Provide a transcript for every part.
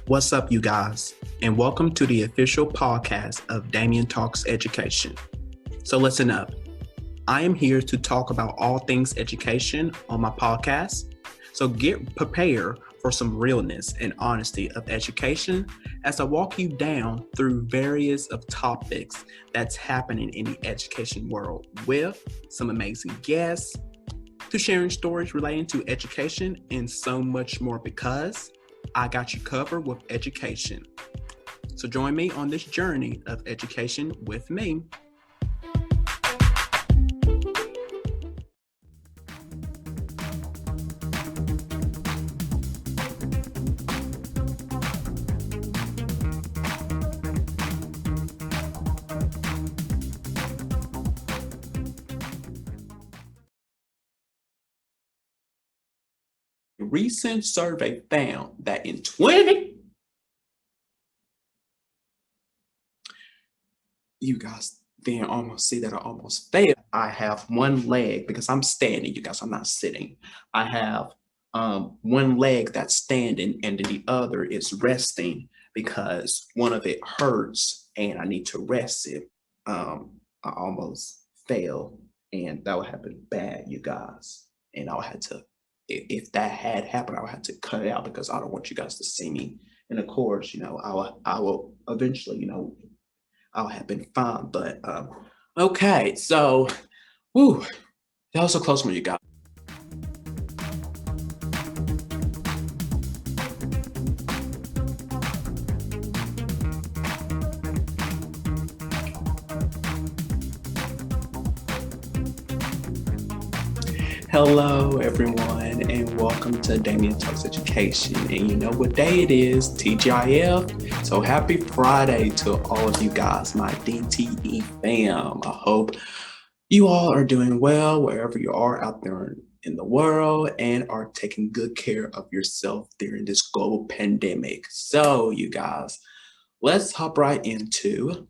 What's up, you guys, and welcome to the official podcast of Damian Talks Education. So listen up. I am here to talk about all things education on my podcast. So get prepared for some realness and honesty of education as I walk you down through various of topics that's happening in the education world with some amazing guests, to sharing stories relating to education and so much more, because I got you covered with education. So join me on this journey of education with me. A recent survey found that in 20, you guys didn't almost see that I almost failed. I have one leg because I'm standing, you guys, I'm not sitting. I have one leg that's standing and then the other is resting because one of it hurts and I need to rest it. I almost failed and that would happen bad, you guys. And I had to, if that had happened, I would have to cut it out because I don't want you guys to see me. And of course, I will eventually, I'll have been fine. But okay, so, whew, that was a close one, you guys. Hello, everyone, and welcome to Damian Talks Education. And you know what day it is, TGIF. So happy Friday to all of you guys, my DTE fam. I hope you all are doing well wherever you are out there in the world and are taking good care of yourself during this global pandemic. So, you guys, let's hop right into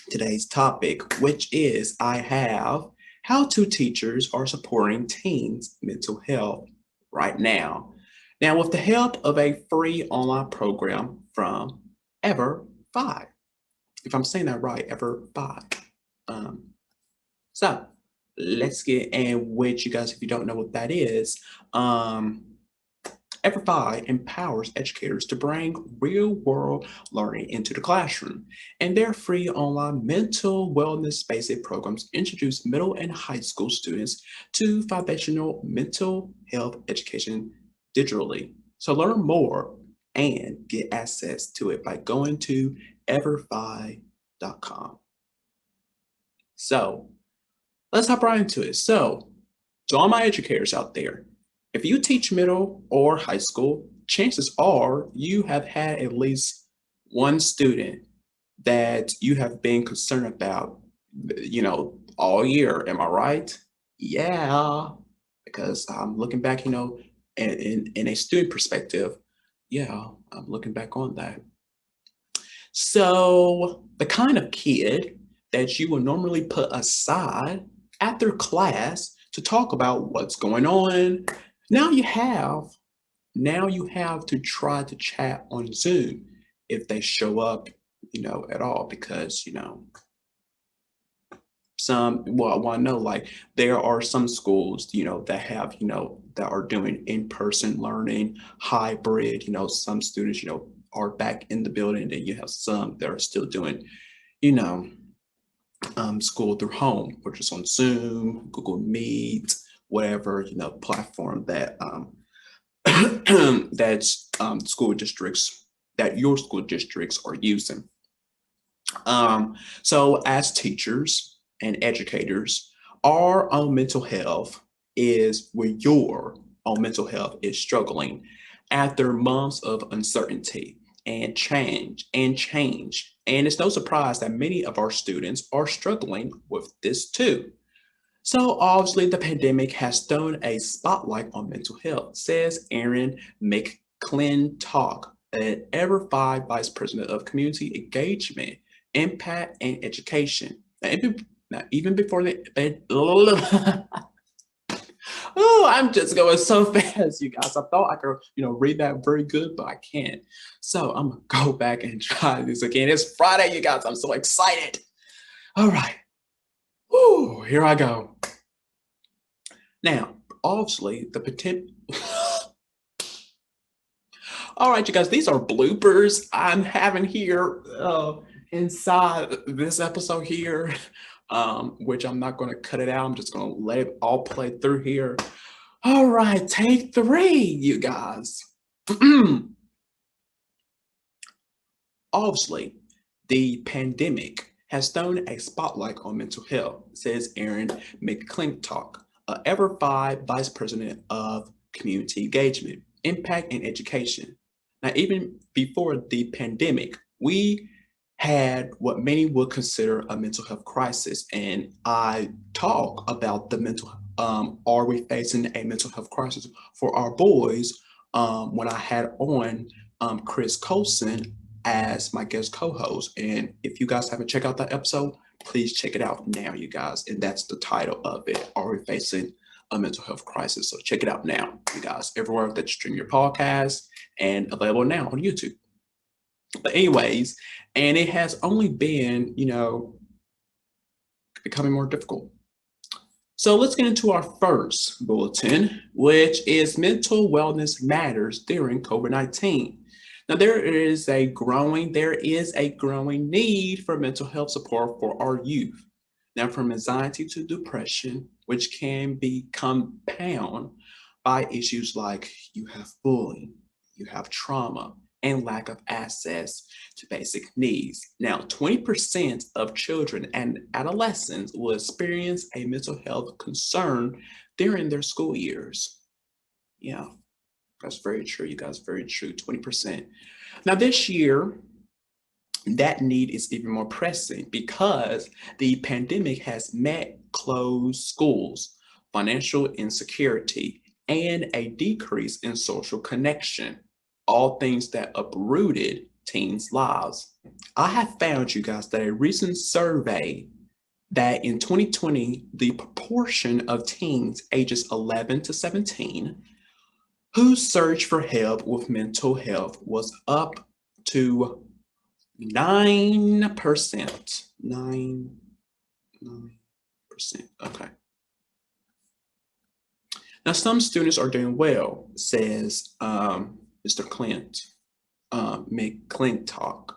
today's topic, which is how two teachers are supporting teens' mental health right now. Now, with the help of a free online program from Ever5, if I'm saying that right, Ever5. So let's get in with you guys. If you don't know what that is, Ever5 empowers educators to bring real-world learning into the classroom, and their free online mental wellness basic programs introduce middle and high school students to foundational mental health education digitally. So learn more and get access to it by going to ever5.com. So let's hop right into it. So to all my educators out there, if you teach middle or high school, chances are you have had at least one student that you have been concerned about, all year. Am I right? Yeah, because I'm looking back, in a student perspective. Yeah, I'm looking back on that. So the kind of kid that you would normally put aside after class to talk about what's going on, now you have to try to chat on Zoom if they show up, at all, because, I know, like, there are some schools, that have, that are doing in-person learning, hybrid, some students, are back in the building, and you have some that are still doing, school through home, which is on Zoom, Google Meet, whatever, platform that that your school districts are using. So as teachers and educators, our own mental health is where your own mental health is struggling after months of uncertainty and change. And it's no surprise that many of our students are struggling with this too. So obviously the pandemic has thrown a spotlight on mental health, says Erin McClintock, an Ever5 Vice President of Community Engagement, Impact, and Education. Now, even before the Oh, I'm just going so fast, you guys. I thought I could, read that very good, but I can't. So I'm gonna go back and try this again. It's Friday, you guys. I'm so excited. All right. Woo, here I go. Now, obviously, the potential. All right, you guys, these are bloopers I'm having here inside this episode here, which I'm not going to cut it out. I'm just going to let it all play through here. All right, take 3, you guys. Obviously, the pandemic has thrown a spotlight on mental health, says Erin McClintock, EverFi Vice President of Community Engagement, Impact, and Education. Now, even before the pandemic, we had what many would consider a mental health crisis. And I talk about the are we facing a mental health crisis for our boys when I had on Chris Colson as my guest co-host. And if you guys haven't checked out that episode, please check it out now, you guys. And that's the title of it. Are we facing a mental health crisis? So check it out now, you guys, everywhere that you stream your podcast and available now on YouTube. But anyways, and it has only been, becoming more difficult. So let's get into our first bulletin, which is mental wellness matters during COVID-19. Now, there is a growing need for mental health support for our youth. Now, from anxiety to depression, which can be compounded by issues like you have bullying, you have trauma, and lack of access to basic needs. Now, 20% of children and adolescents will experience a mental health concern during their school years. Yeah. That's very true, you guys, very true, 20%. Now this year, that need is even more pressing because the pandemic has met closed schools, financial insecurity, and a decrease in social connection, all things that uprooted teens' lives. I have found, you guys, that a recent survey that in 2020, the proportion of teens ages 11 to 17 who searched for help with mental health was up to 9%. 9%. Okay. Now, some students are doing well, says Mr. McClintock.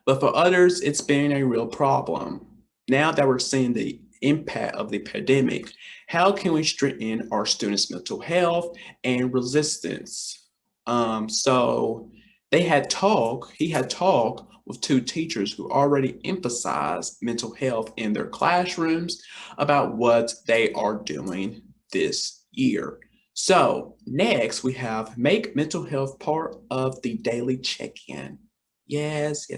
But for others, it's been a real problem. Now that we're seeing the impact of the pandemic, how can we strengthen our students' mental health and resistance? So he had talked with 2 teachers who already emphasized mental health in their classrooms about what they are doing this year. So next we have make mental health part of the daily check-in. Yes, you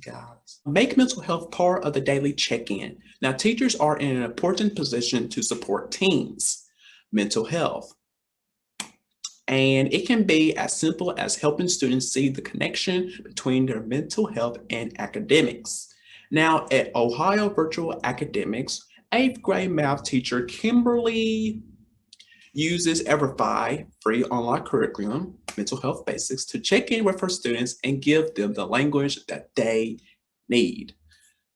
guys. Make mental health part of the daily check-in. Now, teachers are in an important position to support teens' mental health. And it can be as simple as helping students see the connection between their mental health and academics. Now, at Ohio Virtual Academics, 8th grade math teacher Kimberly uses EverFi, free online curriculum, mental health basics, to check in with her students and give them the language that they need.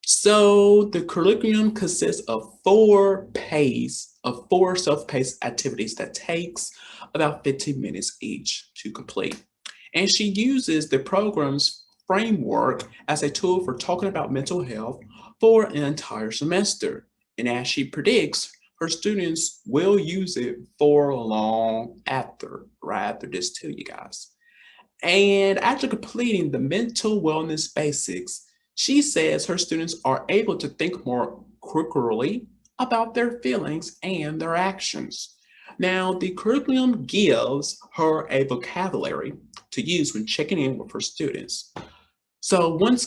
So the curriculum consists of 4 self-paced activities that takes about 15 minutes each to complete. And she uses the program's framework as a tool for talking about mental health for an entire semester. And as she predicts, her students will use it for long right after this too, you guys. And after completing the mental wellness basics, she says her students are able to think more critically about their feelings and their actions. Now, the curriculum gives her a vocabulary to use when checking in with her students. So once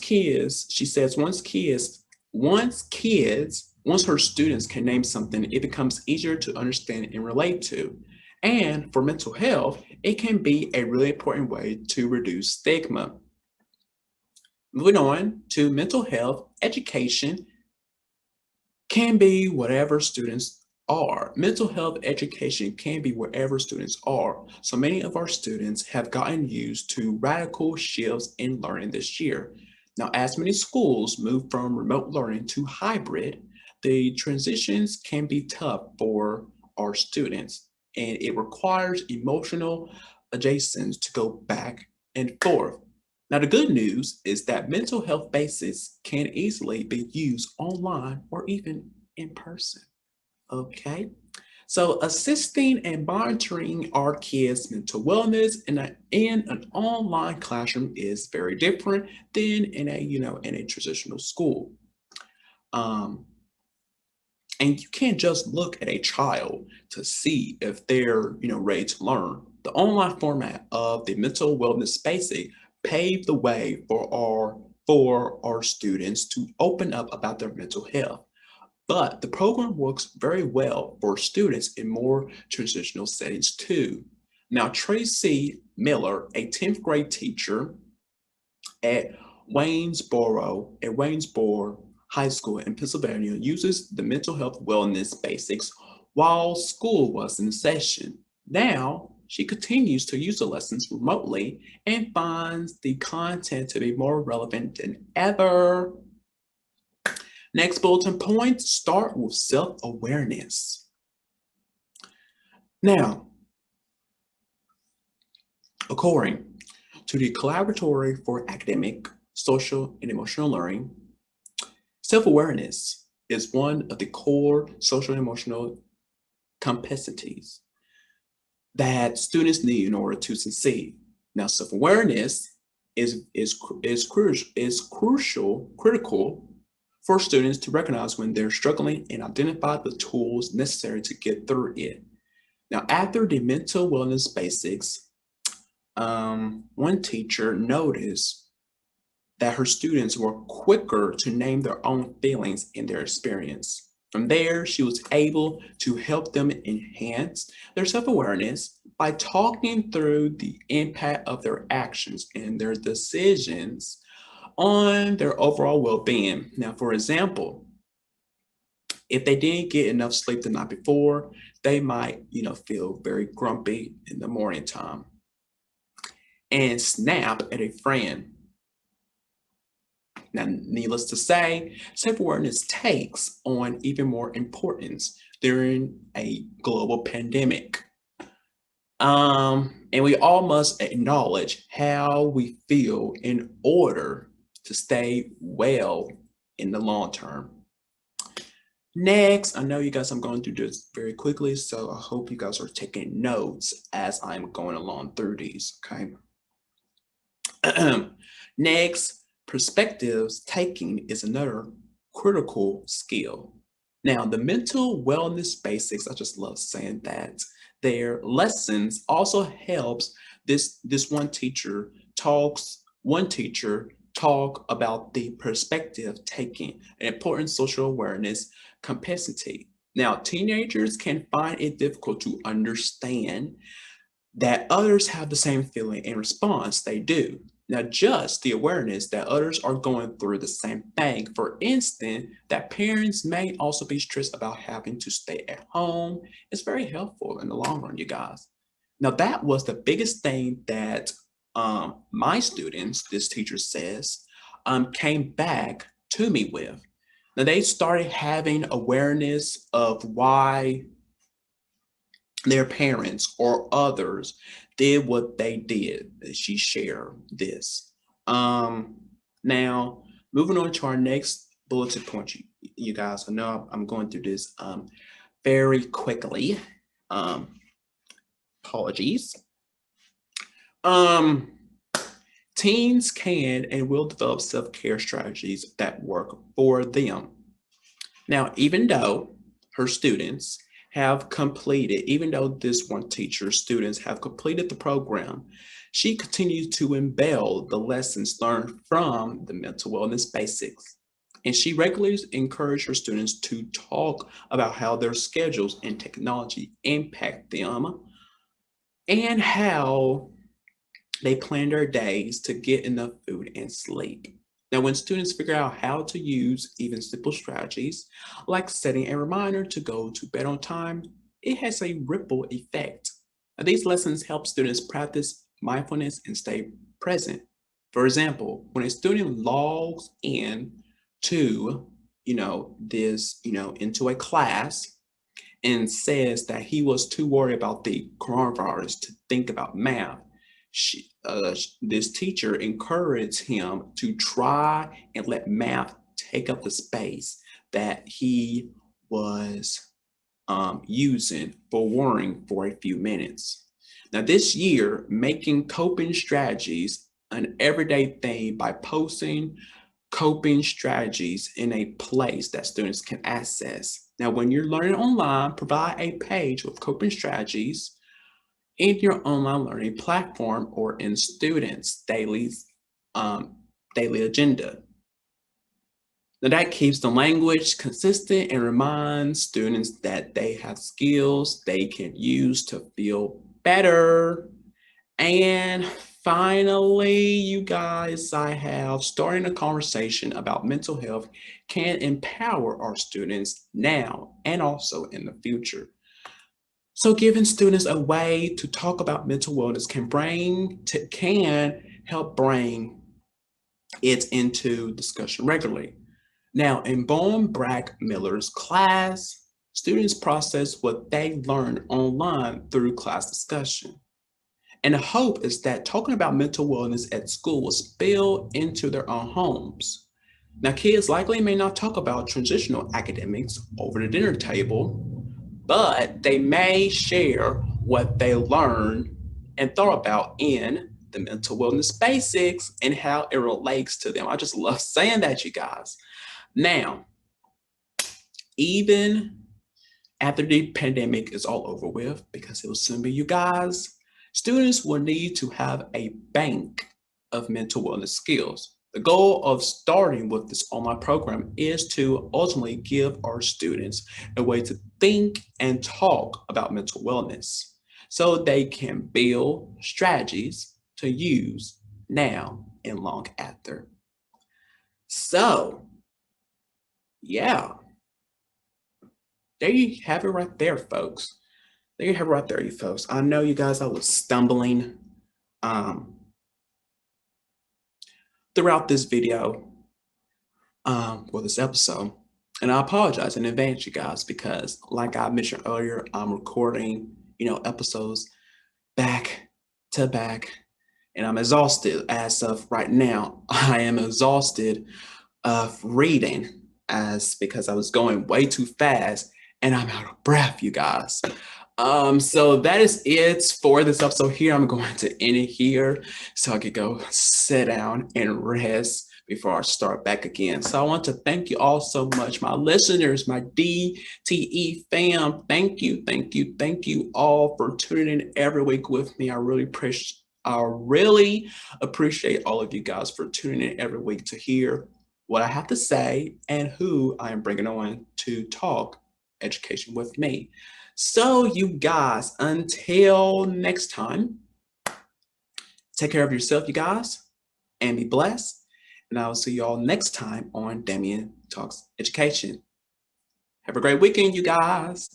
her students can name something, it becomes easier to understand and relate to. And for mental health, it can be a really important way to reduce stigma. Moving on to mental health, education can be whatever students are. Mental health education can be wherever students are. So many of our students have gotten used to radical shifts in learning this year. Now, as many schools move from remote learning to hybrid, the transitions can be tough for our students, and it requires emotional adjustments to go back and forth. Now, the good news is that mental health basics can easily be used online or even in person. Okay. So assisting and monitoring our kids' mental wellness in an online classroom is very different than in a traditional school. Um, and you can't just look at a child to see if they're ready to learn. The online format of the mental wellness basic paved the way for our students to open up about their mental health. But the program works very well for students in more transitional settings too. Now, Tracy Miller, a 10th grade teacher at Waynesboro High School in Pennsylvania, uses the mental health wellness basics while school was in session. Now, she continues to use the lessons remotely and finds the content to be more relevant than ever. Next bulletin point, start with self-awareness. Now, according to the Collaboratory for Academic, Social, and Emotional Learning, self-awareness is one of the core social and emotional competencies that students need in order to succeed. Now, self-awareness is critical for students to recognize when they're struggling and identify the tools necessary to get through it. Now, after the mental wellness basics, one teacher noticed that her students were quicker to name their own feelings in their experience. From there, she was able to help them enhance their self-awareness by talking through the impact of their actions and their decisions on their overall well-being. Now, for example, if they didn't get enough sleep the night before, they might, feel very grumpy in the morning time and snap at a friend. Now, needless to say, self-awareness takes on even more importance during a global pandemic. And we all must acknowledge how we feel in order to stay well in the long term. Next, I know you guys, I'm going to do this very quickly, so I hope you guys are taking notes as I'm going along through these, okay? Next, perspectives taking is another critical skill. Now, the mental wellness basics, I just love saying that. Their lessons also helps this one teacher talk about the perspective taking, an important social awareness capacity. Now, teenagers can find it difficult to understand that others have the same feeling and response they do. Now, just the awareness that others are going through the same thing, for instance, that parents may also be stressed about having to stay at home, is very helpful in the long run, you guys. Now, that was the biggest thing that my students, this teacher says, came back to me with. Now, they started having awareness of why their parents or others did what they did. She shared this. Now, moving on to our next bulletin point, you guys. I know I'm going through this very quickly. Apologies. Teens can and will develop self-care strategies that work for them. Now, even though her students have completed, even though this one teacher's students have completed the program, she continues to embed the lessons learned from the mental wellness basics. And she regularly encourages her students to talk about how their schedules and technology impact them and how they plan their days to get enough food and sleep. Now, when students figure out how to use even simple strategies, like setting a reminder to go to bed on time, it has a ripple effect. Now, these lessons help students practice mindfulness and stay present. For example, when a student logs in to, into a class and says that he was too worried about the coronavirus to think about math, this teacher encouraged him to try and let math take up the space that he was using for worrying for a few minutes. Now, this year, making coping strategies an everyday thing by posting coping strategies in a place that students can access. Now, when you're learning online, provide a page with coping strategies in your online learning platform or in students' daily agenda. Now, that keeps the language consistent and reminds students that they have skills they can use to feel better. And finally, you guys, I have starting a conversation about mental health can empower our students now and also in the future. So giving students a way to talk about mental wellness can help bring it into discussion regularly. Now, in Bowen Brack Miller's class, students process what they learn online through class discussion. And the hope is that talking about mental wellness at school will spill into their own homes. Now, kids likely may not talk about transitional academics over the dinner table, but they may share what they learned and thought about in the mental wellness basics and how it relates to them. I just love saying that, you guys. Now, even after the pandemic is all over with, because it will soon be, you guys, students will need to have a bank of mental wellness skills. The goal of starting with this online program is to ultimately give our students a way to think and talk about mental wellness so they can build strategies to use now and long after. So, yeah, there you have it right there, folks. There you have it right there, you folks. I know you guys, I was stumbling throughout this video, this episode. And I apologize in advance, you guys, because like I mentioned earlier, I'm recording, episodes back to back, and I'm exhausted as of right now. I am exhausted of reading because I was going way too fast and I'm out of breath, you guys. So that is it for this episode here. I'm going to end it here so I could go sit down and rest before I start back again. So I want to thank you all so much, my listeners, my DTE fam. Thank you all for tuning in every week with me. I really appreciate all of you guys for tuning in every week to hear what I have to say and who I am bringing on to talk education with me. So you guys, until next time, take care of yourself, you guys, and be blessed. And I will see you all next time on Damian Talks Education. Have a great weekend, you guys.